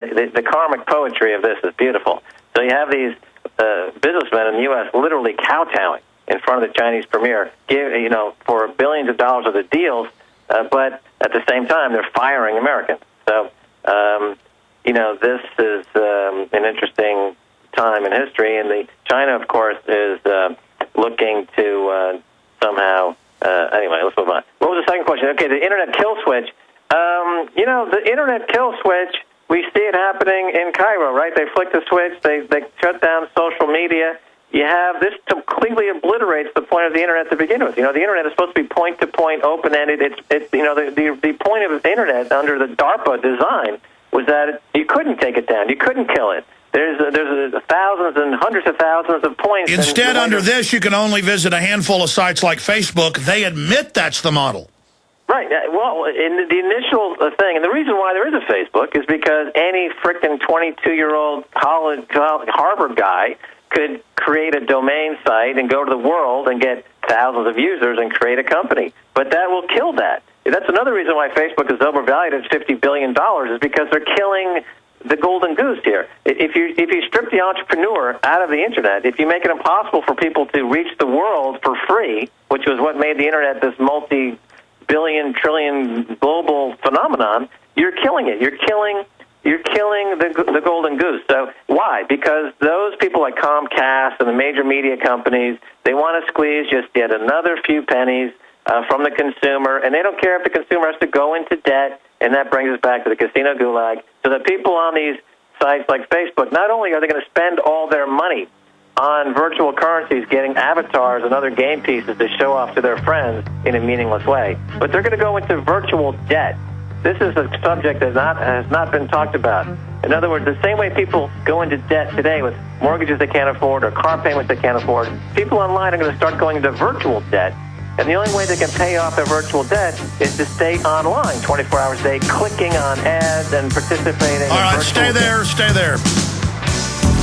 The karmic poetry of this is beautiful. So you have these businessmen in the U.S. literally kowtowing in front of the Chinese premier, for billions of dollars of the deals, but at the same time they're firing Americans. So, this is an interesting time in history, and China, of course, is looking to somehow. Anyway, let's move on. What was the second question? Okay, the internet kill switch. The internet kill switch. We see it happening in Cairo, right? They flick the switch. They shut down social media. You have this completely obliterates the point of the internet to begin with. The internet is supposed to be point-to-point, open-ended. It's the point of the internet under the DARPA design was that you couldn't take it down. You couldn't kill it. There's thousands and hundreds of thousands of points. Instead, under this, you can only visit a handful of sites like Facebook. They admit that's the model. Right. Well, in the initial thing, and the reason why there is a Facebook is because any frickin' 22-year-old Harvard guy could create a domain site and go to the world and get thousands of users and create a company. But that will kill that. That's another reason why Facebook is overvalued at $50 billion is because they're killing the golden goose here. If you strip the entrepreneur out of the internet, if you make it impossible for people to reach the world for free, which was what made the internet this multi-billion, trillion global phenomenon, you're killing it. You're killing the golden goose. So why? Because those people like Comcast and the major media companies, they want to squeeze just yet another few pennies from the consumer, and they don't care if the consumer has to go into debt, and that brings us back to the casino gulag. So the people on these sites like Facebook, not only are they going to spend all their money on virtual currencies, getting avatars and other game pieces to show off to their friends in a meaningless way, but they're going to go into virtual debt. This is a subject that has not been talked about. In other words, the same way people go into debt today with mortgages they can't afford or car payments they can't afford, people online are going to start going into virtual debt. And the only way they can pay off their virtual debt is to stay online 24 hours a day, clicking on ads and participating. All right, stay there.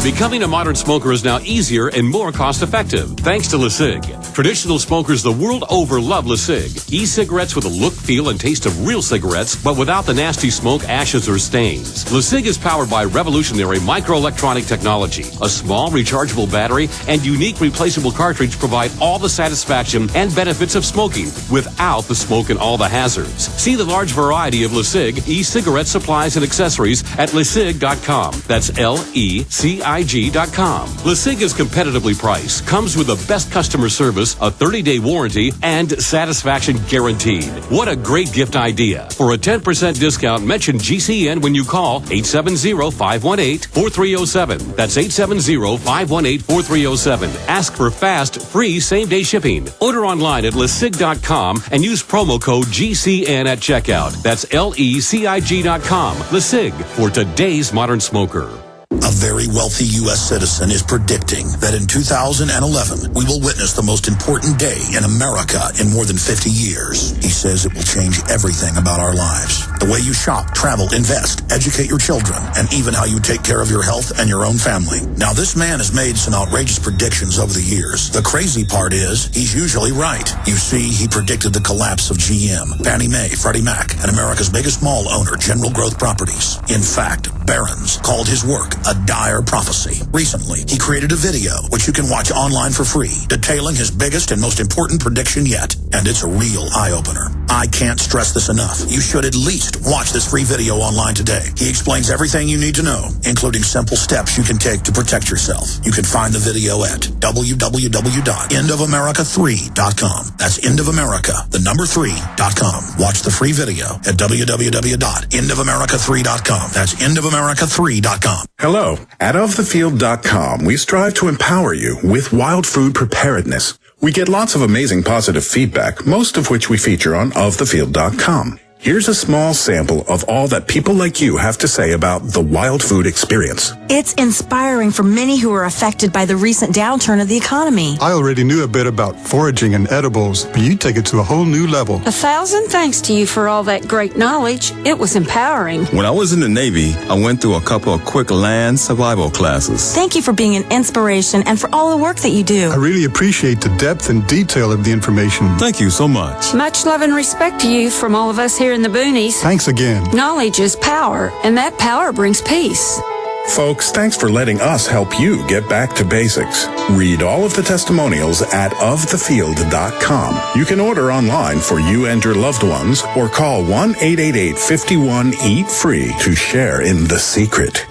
Becoming a modern smoker is now easier and more cost-effective, thanks to LeCig. Traditional smokers the world over love LeCig. E-cigarettes with a look, feel, and taste of real cigarettes, but without the nasty smoke, ashes, or stains. LeCig is powered by revolutionary microelectronic technology. A small rechargeable battery and unique replaceable cartridge provide all the satisfaction and benefits of smoking without the smoke and all the hazards. See the large variety of LeCig e-cigarette supplies and accessories at LeCig.com. That's LECIG.com. LeCig is competitively priced, comes with the best customer service, a 30-day warranty, and satisfaction guaranteed. What a great gift idea. For a 10% discount, mention GCN when you call 870-518-4307. That's 870-518-4307. Ask for fast, free, same-day shipping. Order online at LeCig.com and use promo code GCN at checkout. That's LECIG.com. LeCig, for today's modern smoker. A very wealthy U.S. citizen is predicting that in 2011, we will witness the most important day in America in more than 50 years. He says it will change everything about our lives. The way you shop, travel, invest, educate your children, and even how you take care of your health and your own family. Now, this man has made some outrageous predictions over the years. The crazy part is, he's usually right. You see, he predicted the collapse of GM, Fannie Mae, Freddie Mac, and America's biggest mall owner, General Growth Properties. In fact, Barron's called his work a dire prophecy. Recently, he created a video, which you can watch online for free, detailing his biggest and most important prediction yet. And it's a real eye-opener. I can't stress this enough. You should at least watch this free video online today. He explains everything you need to know, including simple steps you can take to protect yourself. You can find the video at www.endofamerica3.com. That's endofamerica3.com. Watch the free video at www.endofamerica3.com. That's endofamerica3.com. Hello. At OfTheField.com, we strive to empower you with wild food preparedness. We get lots of amazing positive feedback, most of which we feature on OfTheField.com. Here's a small sample of all that people like you have to say about the wild food experience. It's inspiring for many who are affected by the recent downturn of the economy. I already knew a bit about foraging and edibles, but you take it to a whole new level. 1,000 thanks to you for all that great knowledge. It was empowering. When I was in the Navy, I went through a couple of quick land survival classes. Thank you for being an inspiration and for all the work that you do. I really appreciate the depth and detail of the information. Thank you so much. Much love and respect to you from all of us here in the boonies. Thanks again. Knowledge is power, and that power brings peace. Folks, thanks for letting us help you get back to basics. Read all of the testimonials at ofthefield.com. You can order online for you and your loved ones or call 1-888-51-EAT-FREE to share in the secret.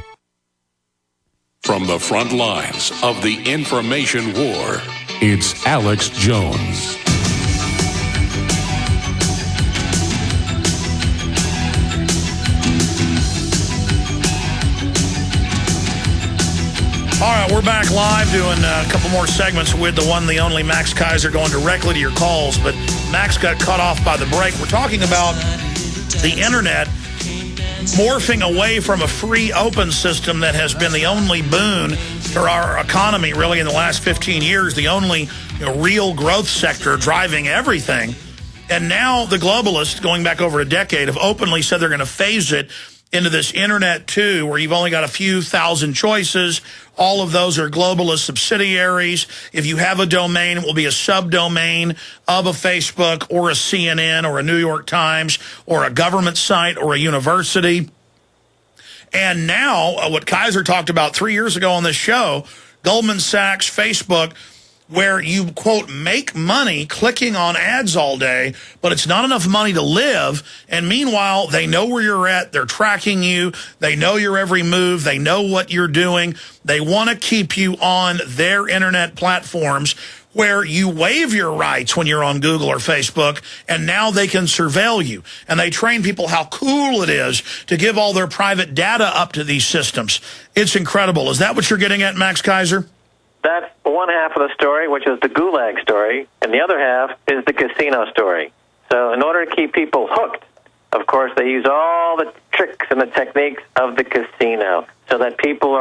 From the front lines of the information war, it's Alex Jones. All right, we're back live doing a couple more segments with the one, the only Max Kaiser, going directly to your calls. But Max got cut off by the break. We're talking about the internet morphing away from a free, open system that has been the only boon for our economy, really, in the last 15 years, the only real growth sector driving everything. And now the globalists, going back over a decade, have openly said they're going to phase it into this internet too, where you've only got a few thousand choices. All of those are globalist subsidiaries. If you have a domain, it will be a subdomain of a Facebook or a CNN or a New York Times or a government site or a university. And now, what Kaiser talked about 3 years ago on this show, Goldman Sachs, Facebook, where you, quote, make money clicking on ads all day, but it's not enough money to live. And meanwhile, they know where you're at. They're tracking you. They know your every move. They know what you're doing. They want to keep you on their internet platforms where you waive your rights when you're on Google or Facebook, and now they can surveil you. And they train people how cool it is to give all their private data up to these systems. It's incredible. Is that what you're getting at, Max Kaiser? That's one half of the story, which is the Gulag story, and the other half is the casino story. So in order to keep people hooked, of course, they use all the tricks and the techniques of the casino so that people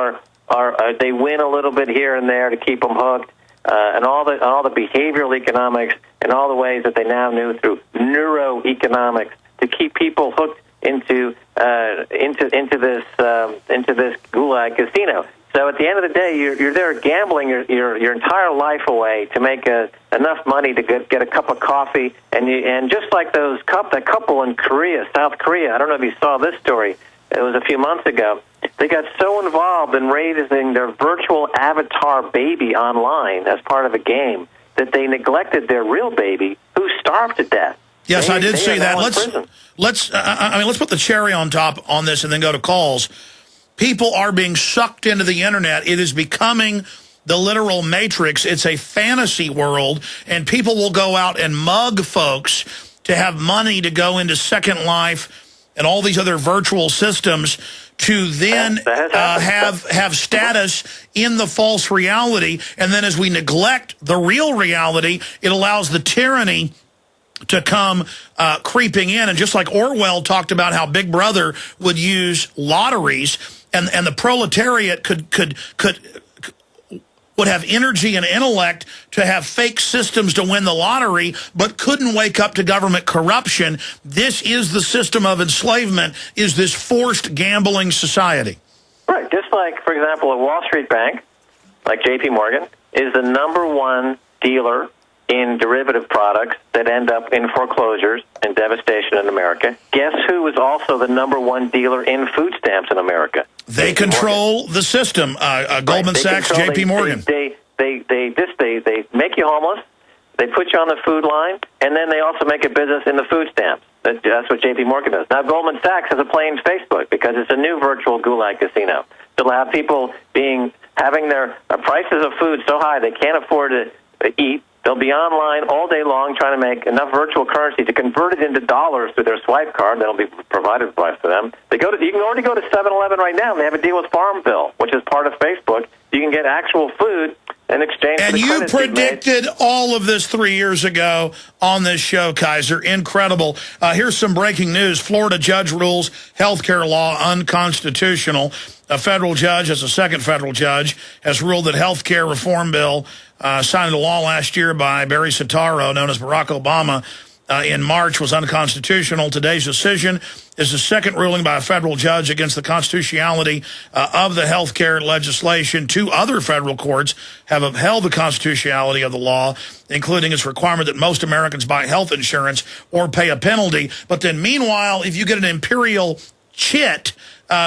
they win a little bit here and there to keep them hooked, and all the behavioral economics and all the ways that they now knew through neuroeconomics to keep people hooked into this Gulag casino. So at the end of the day, you're there gambling your entire life away to make enough money to get a cup of coffee, and just like that couple in South Korea. I don't know if you saw this story. It was a few months ago. They got so involved in raising their virtual avatar baby online as part of a game that they neglected their real baby, who starved to death. Yes, I did see that. Let's put the cherry on top on this and then go to calls. People are being sucked into the internet. It is becoming the literal matrix. It's a fantasy world, and people will go out and mug folks to have money to go into Second Life and all these other virtual systems to then have status in the false reality. And then as we neglect the real reality, it allows the tyranny to come creeping in. And just like Orwell talked about how Big Brother would use lotteries, and the proletariat would have energy and intellect to have fake systems to win the lottery, but couldn't wake up to government corruption. This is the system of enslavement, is this forced gambling society. Right. Just like, for example, a Wall Street bank, like J.P. Morgan, is the #1 dealer in derivative products that end up in foreclosures and devastation in America. Guess who is also the #1 dealer in food stamps in America? They control the system. Goldman Sachs, J.P. Morgan. They make you homeless. They put you on the food line, and then they also make a business in the food stamps. That's what J.P. Morgan does. Now, Goldman Sachs has a play in Facebook because it's a new virtual Gulag casino. So they'll have people having their prices of food so high they can't afford to eat. They'll be online all day long trying to make enough virtual currency to convert it into dollars through their swipe card that'll be provided by for them. You can already go to 7-Eleven right now. They have a deal with Farmville, which is part of Facebook. You can get actual food in exchange for the credits. And you predicted all of this 3 years ago on this show, Kaiser. Incredible. Here's some breaking news. Florida judge rules healthcare law unconstitutional. A federal judge, as a second federal judge, has ruled that healthcare reform bill signed into law last year by Barry Soetoro, known as Barack Obama, in March was unconstitutional. Today's decision is the second ruling by a federal judge against the constitutionality of the health care legislation. 2 other federal courts have upheld the constitutionality of the law, including its requirement that most Americans buy health insurance or pay a penalty. But then meanwhile, if you get an imperial chit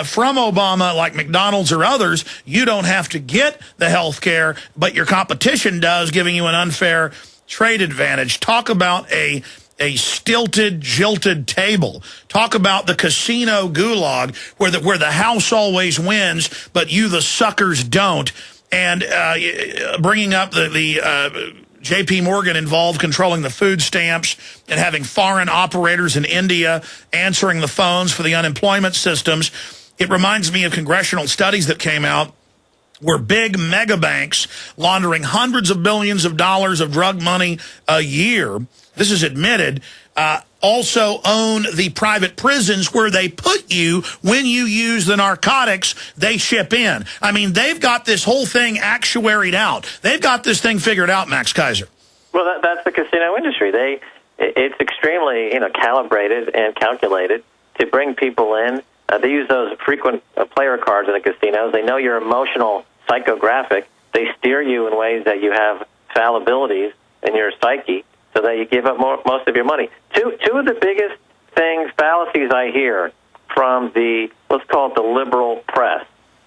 from Obama, like McDonald's or others, you don't have to get the health care, but your competition does, giving you an unfair trade advantage. Talk about a stilted, jilted table. Talk about the casino gulag where the house always wins, but you, the suckers, don't. And bringing up the J.P. Morgan involved controlling the food stamps and having foreign operators in India answering the phones for the unemployment systems. It reminds me of congressional studies that came out where big mega banks laundering hundreds of billions of dollars of drug money a year, this is admitted, also own the private prisons where they put you when you use the narcotics they ship in. I mean, they've got this whole thing actuaried out. They've got this thing figured out, Max Kaiser. Well, that's the casino industry. It's extremely, calibrated and calculated to bring people in. They use those frequent player cards in the casinos. They know your emotional psychographic. They steer you in ways that you have fallibilities in your psyche so that you give up most of your money. Two of the biggest fallacies I hear from the, let's call it the liberal press,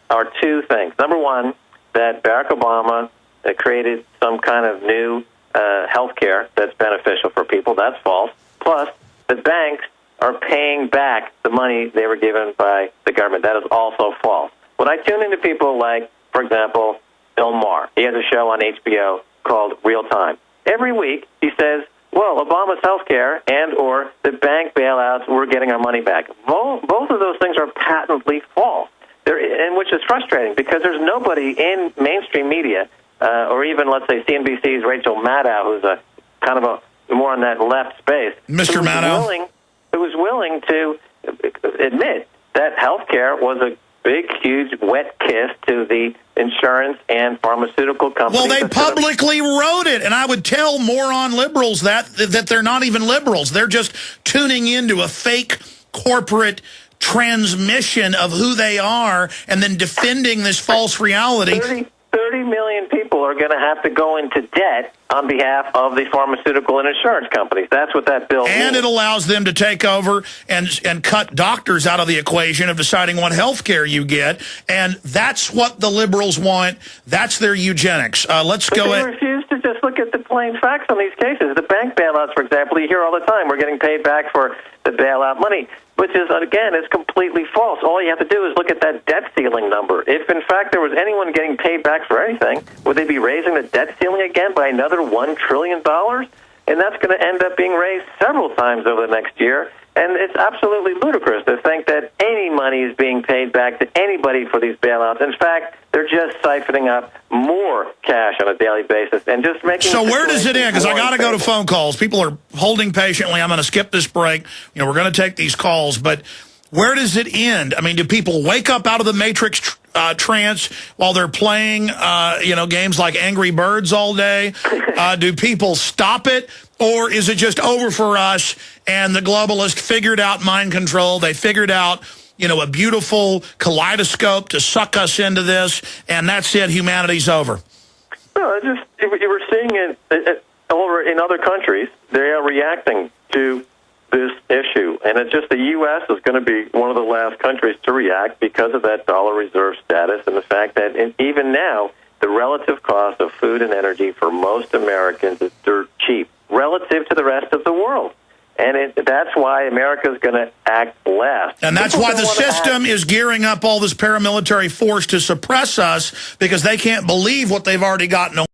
are 2 things. Number one, that Barack Obama created some kind of new health care that's beneficial for people. That's false. Plus, the banks are paying back the money they were given by the government. That is also false. When I tune into people like, for example, Bill Maher, he has a show on HBO called Real Time. Every week he says, well, Obama's health care and or the bank bailouts, we're getting our money back. Both of those things are patently false, and which is frustrating because there's nobody in mainstream media or even, let's say, CNBC's Rachel Maddow, who's a kind of a more on that left space. Mr. Maddow. Who was willing to admit that health care was a big, huge, wet kiss to the insurance and pharmaceutical companies. Well, they publicly wrote it, and I would tell moron liberals that they're not even liberals. They're just tuning into a fake corporate transmission of who they are and then defending this false reality. 30 million people are going to have to go into debt on behalf of the pharmaceutical and insurance companies. That's what that bill means. And it allows them to take over and cut doctors out of the equation of deciding what health care you get. And that's what the liberals want. That's their eugenics. Let's go ahead. They refuse to just look at the plain facts on these cases. The bank bailouts, for example, you hear all the time, we're getting paid back for the bailout money, which is, again, is completely false. All you have to do is look at that debt ceiling number. If, in fact, there was anyone getting paid back for anything, would they be raising the debt ceiling again by another $1 trillion? And that's going to end up being raised several times over the next year. And it's absolutely ludicrous to think that any money is being paid back to anybody for these bailouts. In fact, they're just siphoning up more cash on a daily basis and just making. So where does it end? Because I got to go to phone calls. People are holding patiently. I'm going to skip this break. We're going to take these calls, but where does it end? I mean, do people wake up out of the Matrix trance while they're playing, games like Angry Birds all day? Do people stop it? Or is it just over for us and the globalists figured out mind control? They figured out, a beautiful kaleidoscope to suck us into this, and that's it, humanity's over. No, we're seeing it over in other countries. They are reacting to this issue, and it's just the U.S. is going to be one of the last countries to react because of that dollar reserve status and the fact that even now, the relative cost of food and energy for most Americans is dirt cheap relative to the rest of the world. And that's why America is going to act last. And that's why the system is gearing up all this paramilitary force to suppress us, because they can't believe what they've already gotten away